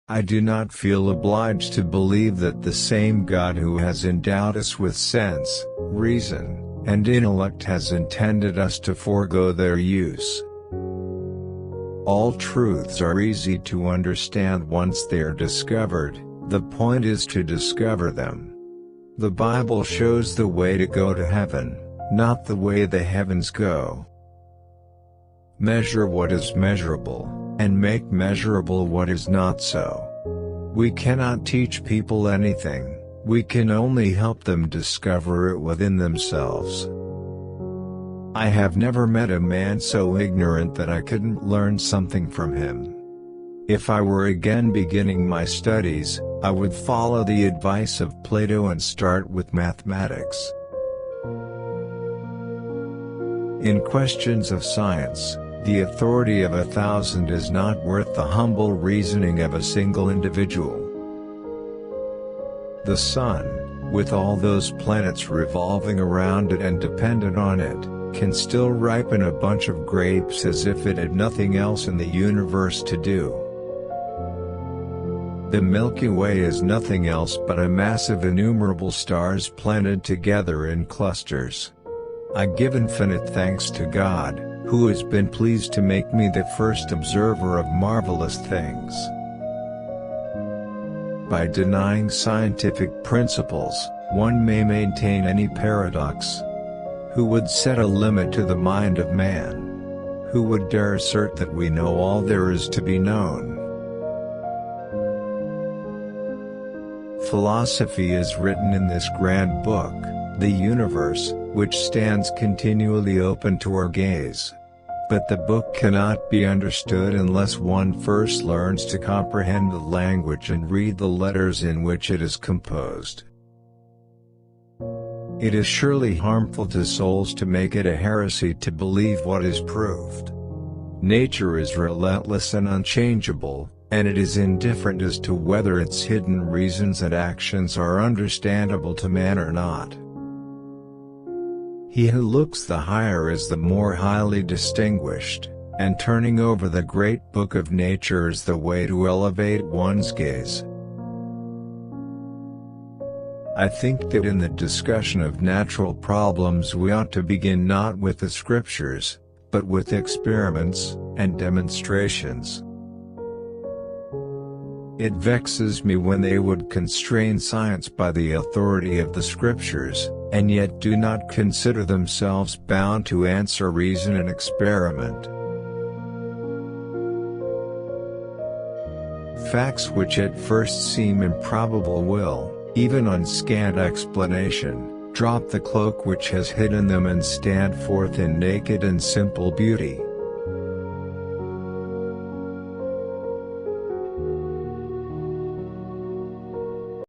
I do not feel obliged to believe that the same God who has endowed us with sense, reason, and intellect has intended us to forego their use. All truths are easy to understand once they are discovered, the point is to discover them. The Bible shows the way to go to heaven, not the way the heavens go. Measure what is measurable, and make measurable what is not so. We cannot teach people anything, we can only help them discover it within themselves. I have never met a man so ignorant that I couldn't learn something from him. If I were again beginning my studies, I would follow the advice of Plato and start with mathematics. In questions of science, the authority of 1,000 is not worth the humble reasoning of a single individual. The sun, with all those planets revolving around it and dependent on it, can still ripen a bunch of grapes as if it had nothing else in the universe to do. The Milky Way is nothing else but a mass of innumerable stars planted together in clusters. I give infinite thanks to God, who has been pleased to make me the first observer of marvelous things. By denying scientific principles, one may maintain any paradox. Who would set a limit to the mind of man? Who would dare assert that we know all there is to be known? Philosophy is written in this grand book, the universe, which stands continually open to our gaze. But the book cannot be understood unless one first learns to comprehend the language and read the letters in which it is composed. It is surely harmful to souls to make it a heresy to believe what is proved. Nature is relentless and unchangeable, and it is indifferent as to whether its hidden reasons and actions are understandable to man or not. He who looks the higher is the more highly distinguished, and turning over the great book of nature is the way to elevate one's gaze. I think that in the discussion of natural problems we ought to begin not with the scriptures, but with experiments and demonstrations. It vexes me when they would constrain science by the authority of the scriptures, and yet do not consider themselves bound to answer reason and experiment. Facts which at first seem improbable will, even on scant explanation, drop the cloak which has hidden them and stand forth in naked and simple beauty.